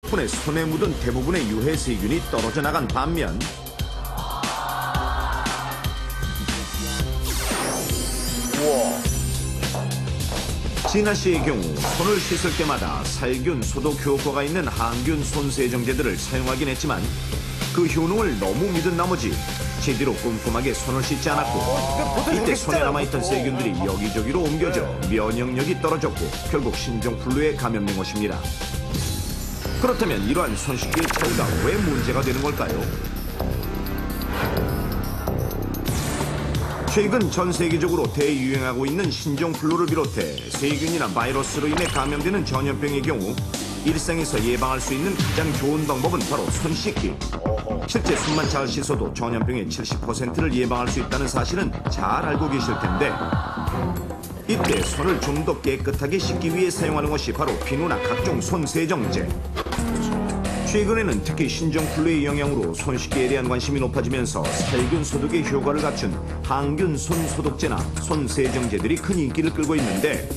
덕분에 손에 묻은 대부분의 유해 세균이 떨어져 나간 반면 진아 씨의 경우 손을 씻을 때마다 살균 소독 효과가 있는 항균 손세정제들을 사용하긴 했지만 그 효능을 너무 믿은 나머지 제대로 꼼꼼하게 손을 씻지 않았고 이때 손에 남아있던 세균들이 여기저기로 옮겨져 면역력이 떨어졌고 결국 신종플루에 감염된 것입니다. 그렇다면 이러한 손 씻기의 차이가 왜 문제가 되는 걸까요? 최근 전 세계적으로 대유행하고 있는 신종플루를 비롯해 세균이나 바이러스로 인해 감염되는 전염병의 경우 일상에서 예방할 수 있는 가장 좋은 방법은 바로 손 씻기. 실제 손만 잘 씻어도 전염병의 70%를 예방할 수 있다는 사실은 잘 알고 계실 텐데 이때 손을 좀 더 깨끗하게 씻기 위해 사용하는 것이 바로 비누나 각종 손 세정제. 최근에는 특히 신종플루의 영향으로 손 씻기에 대한 관심이 높아지면서 살균 소독의 효과를 갖춘 항균 손 소독제나 손 세정제들이 큰 인기를 끌고 있는데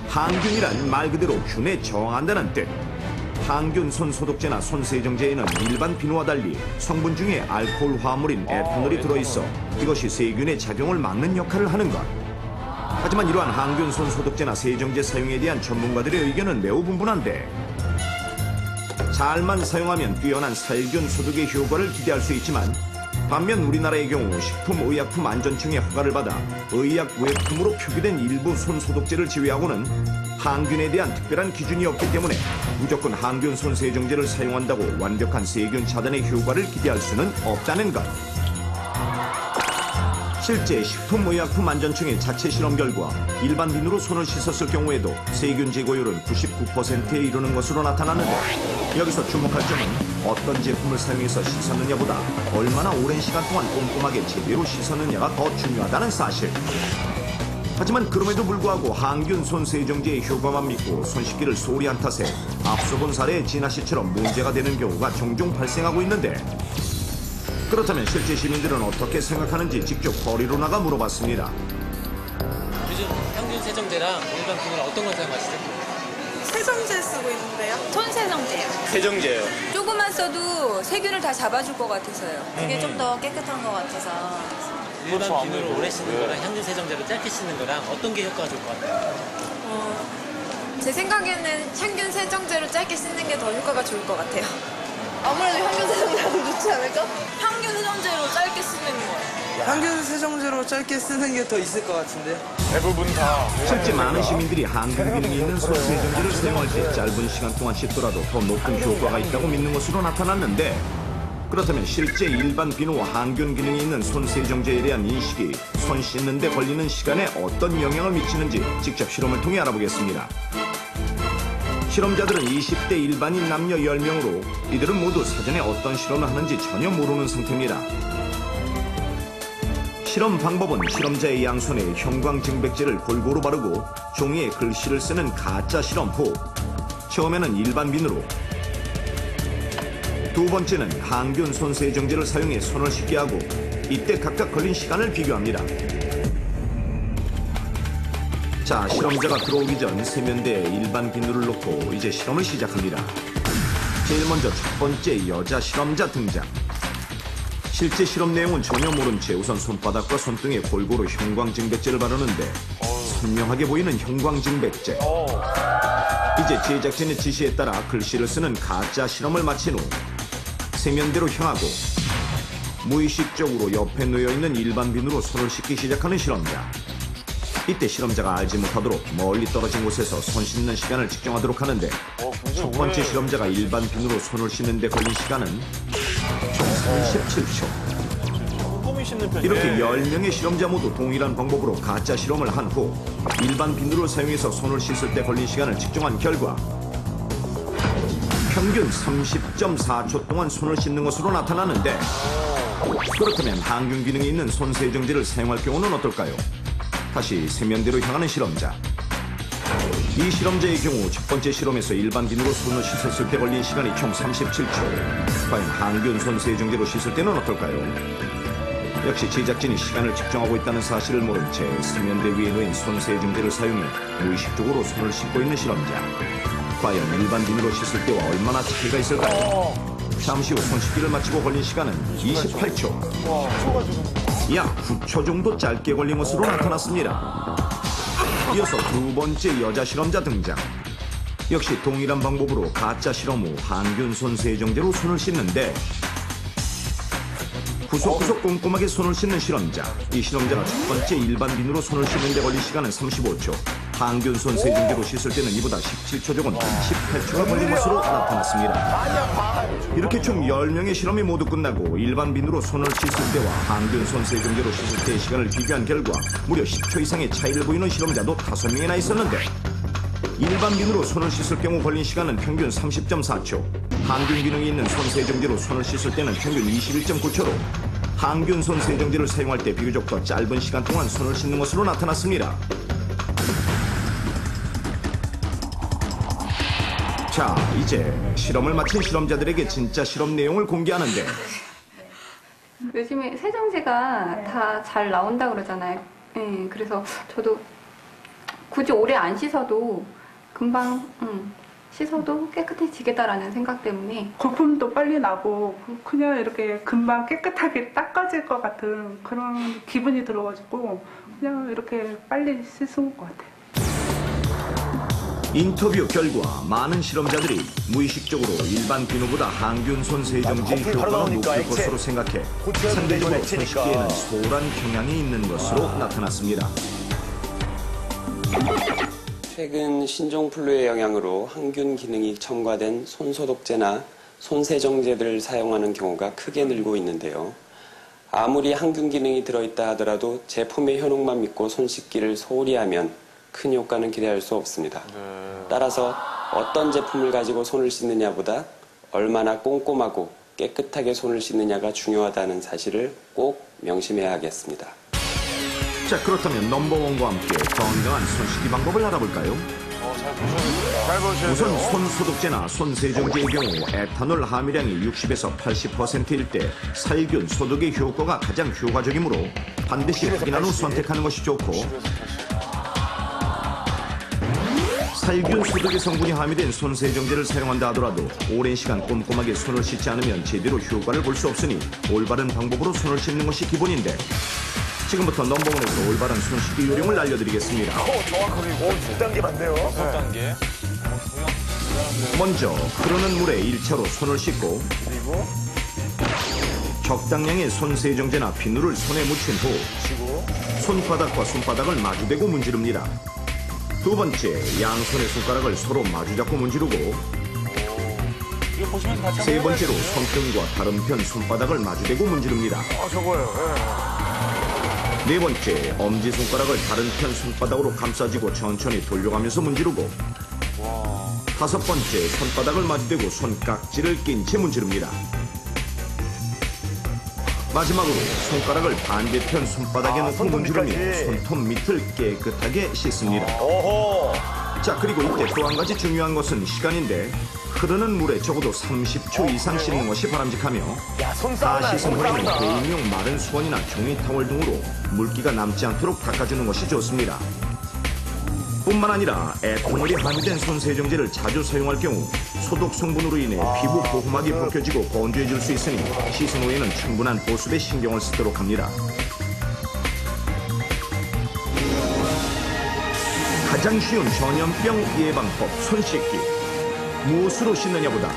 항균이란 말 그대로 균에 저항한다는 뜻. 항균 손 소독제나 손 세정제에는 일반 비누와 달리 성분 중에 알코올 화합물인 에탄올이 들어있어 이것이 세균의 작용을 막는 역할을 하는 것. 하지만 이러한 항균 손 소독제나 세정제 사용에 대한 전문가들의 의견은 매우 분분한데 잘만 사용하면 뛰어난 살균 소독의 효과를 기대할 수 있지만 반면 우리나라의 경우 식품의약품안전청의 허가를 받아 의약 외품으로 표기된 일부 손 소독제를 제외하고는 항균에 대한 특별한 기준이 없기 때문에 무조건 항균 손 세정제를 사용한다고 완벽한 세균 차단의 효과를 기대할 수는 없다는 것. 실제 식품의약품안전청의 자체 실험 결과 일반 비누로 손을 씻었을 경우에도 세균 제거율은 99%에 이르는 것으로 나타나는데 여기서 주목할 점은 어떤 제품을 사용해서 씻었느냐보다 얼마나 오랜 시간 동안 꼼꼼하게 제대로 씻었느냐가 더 중요하다는 사실. 하지만 그럼에도 불구하고 항균 손 세정제의 효과만 믿고 손 씻기를 소홀히 한 탓에 앞서 본 사례의 진아 씨처럼 문제가 되는 경우가 종종 발생하고 있는데 그렇다면 실제 시민들은 어떻게 생각하는지 직접 거리로 나가 물어봤습니다. 요즘 항균 세정제랑 일반 비누랑 어떤 걸 사용하시죠? 세정제 쓰고 있는데요. 손 세정제요. 세정제요. 조금만 써도 세균을 다 잡아줄 것 같아서요. 그게 좀 더 깨끗한 것 같아서. 일반 비누로 오래 씻는 거랑 향균 세정제로 짧게 씻는 거랑 어떤 게 효과가 좋을 것 같아요? 제 생각에는 향균 세정제로 짧게 씻는 게 더 효과가 좋을 것 같아요. 아무래도 향균 세정제가 더 좋지 않을까? 향균 세정제로 짧게 쓰는 거예요. 항균 세정제로 짧게 쓰는 게 더 있을 것 같은데. 대부분 다. 실제 많은 시민들이 항균 기능이 있는 손 세정제를 사용할 때 짧은 시간 동안 씻더라도 더 높은 효과가 있다고 믿는 것으로 나타났는데 그렇다면 실제 일반 비누와 항균 기능이 있는 손 세정제에 대한 인식이 손 씻는 데 걸리는 시간에 어떤 영향을 미치는지 직접 실험을 통해 알아보겠습니다. 실험자들은 20대 일반인 남녀 10명으로 이들은 모두 사전에 어떤 실험을 하는지 전혀 모르는 상태입니다. 실험 방법은 실험자의 양손에 형광증백제를 골고루 바르고 종이에 글씨를 쓰는 가짜 실험 후 처음에는 일반 비누로 두 번째는 항균 손 세정제를 사용해 손을 씻게 하고 이때 각각 걸린 시간을 비교합니다. 자, 실험자가 들어오기 전 세면대에 일반 비누를 놓고 이제 실험을 시작합니다. 제일 먼저 첫 번째 여자 실험자 등장. 실제 실험 내용은 전혀 모른 채 우선 손바닥과 손등에 골고루 형광증백제를 바르는데 선명하게 보이는 형광증백제. 이제 제작진의 지시에 따라 글씨를 쓰는 가짜 실험을 마친 후 세면대로 향하고 무의식적으로 옆에 놓여있는 일반 비누로 손을 씻기 시작하는 실험자. 이때 실험자가 알지 못하도록 멀리 떨어진 곳에서 손 씻는 시간을 측정하도록 하는데 첫 번째 실험자가 일반 비누로 손을 씻는 데 걸린 시간은 총 37초. 꼼꼼히 씻는 편이네. 이렇게 10명의 실험자 모두 동일한 방법으로 가짜 실험을 한 후 일반 비누를 사용해서 손을 씻을 때 걸린 시간을 측정한 결과 평균 30.4초 동안 손을 씻는 것으로 나타나는데 그렇다면 항균 기능이 있는 손 세정제를 사용할 경우는 어떨까요? 다시 세면대로 향하는 실험자. 이 실험자의 경우 첫 번째 실험에서 일반 비누로 손을 씻었을 때 걸린 시간이 총 37초. 과연 항균 손 세정제로 씻을 때는 어떨까요? 역시 제작진이 시간을 측정하고 있다는 사실을 모른 채 세면대 위에 놓인 손 세정제를 사용해 무의식적으로 손을 씻고 있는 실험자. 과연 일반 비누로 씻을 때와 얼마나 차이가 있을까요? 잠시 후 손 씻기를 마치고 걸린 시간은 28초. 약 9초 정도 짧게 걸린 것으로 나타났습니다. 이어서 두 번째 여자 실험자 등장. 역시 동일한 방법으로 가짜 실험 후 항균 손 세정제로 손을 씻는데 구석구석 꼼꼼하게 손을 씻는 실험자. 이 실험자가 첫 번째 일반 비누로 손을 씻는 데 걸린 시간은 35초. 항균 손 세정제로 씻을 때는 이보다 17초 적은 18초가 걸린 것으로 나타났습니다. 이렇게 총 10명의 실험이 모두 끝나고 일반 비누로 손을 씻을 때와 항균 손 세정제로 씻을 때의 시간을 비교한 결과 무려 10초 이상의 차이를 보이는 실험자도 5명이나 있었는데 일반 비누로 손을 씻을 경우 걸린 시간은 평균 30.4초, 항균 기능이 있는 손 세정제로 손을 씻을 때는 평균 21.9초로 항균 손 세정제를 사용할 때 비교적 더 짧은 시간 동안 손을 씻는 것으로 나타났습니다. 자, 이제 실험을 마친 실험자들에게 진짜 실험 내용을 공개하는데 요즘에 세정제가 다 잘 나온다 그러잖아요. 예, 그래서 저도 굳이 오래 안 씻어도 금방 씻어도 깨끗해지겠다라는 생각 때문에 거품도 빨리 나고 그냥 이렇게 금방 깨끗하게 닦아질 것 같은 그런 기분이 들어가지고 그냥 이렇게 빨리 씻은 것 같아요. 인터뷰 결과 많은 실험자들이 무의식적으로 일반 비누보다 항균 손 세정제의 효과가 높을 것으로 생각해 상대적으로 손 씻기에는 소홀한 경향이 있는 것으로 나타났습니다. 최근 신종플루의 영향으로 항균 기능이 첨가된 손소독제나 손세정제들을 사용하는 경우가 크게 늘고 있는데요. 아무리 항균 기능이 들어있다 하더라도 제품의 효능만 믿고 손 씻기를 소홀히 하면 큰 효과는 기대할 수 없습니다. 따라서 어떤 제품을 가지고 손을 씻느냐보다 얼마나 꼼꼼하고 깨끗하게 손을 씻느냐가 중요하다는 사실을 꼭 명심해야 하겠습니다. 자, 그렇다면 넘버원과 함께 건강한 손 씻기 방법을 알아볼까요? 우선 손 소독제나 손 세정제의 경우 에탄올 함유량이 60에서 80%일 때 살균 소독의 효과가 가장 효과적이므로 반드시 확인한 후 선택하는 것이 좋고 살균 소독의 성분이 함유된 손 세정제를 사용한다 하더라도 오랜 시간 꼼꼼하게 손을 씻지 않으면 제대로 효과를 볼 수 없으니 올바른 방법으로 손을 씻는 것이 기본인데 지금부터 넘버원에서 올바른 손 씻기 요령을 알려드리겠습니다. 정확하게 10단계 맞네요. 10단계. 먼저 흐르는 물에 1차로 손을 씻고 그리고 적당량의 손 세정제나 비누를 손에 묻힌 후 손바닥과 손바닥을 마주대고 문지릅니다. 두 번째, 양손의 손가락을 서로 마주잡고 문지르고 세 번째로 손등과 다른 편 손바닥을 마주대고 문지릅니다. 저거요. 네 번째, 엄지손가락을 다른 편 손바닥으로 감싸지고 천천히 돌려가면서 문지르고 다섯 번째, 손바닥을 마주대고 손깍지를 낀 채 문지릅니다. 마지막으로 손가락을 반대편 손바닥에 놓고 문지르며 손톱 밑을 깨끗하게 씻습니다. 자, 그리고 이때 또 한 가지 중요한 것은 시간인데 흐르는 물에 적어도 30초 이상 씻는 것이 바람직하며 다 씻은 후에는 개인용 마른 수건이나 종이 타월 등으로 물기가 남지 않도록 닦아주는 것이 좋습니다. 뿐만 아니라 에탄올이 함유된 손 세정제를 자주 사용할 경우 소독 성분으로 인해 피부 보호막이 벗겨지고 건조해질 수 있으니 씻은 후에는 충분한 보습에 신경을 쓰도록 합니다. 가장 쉬운 전염병 예방법 손 씻기. 무엇으로 씻느냐보다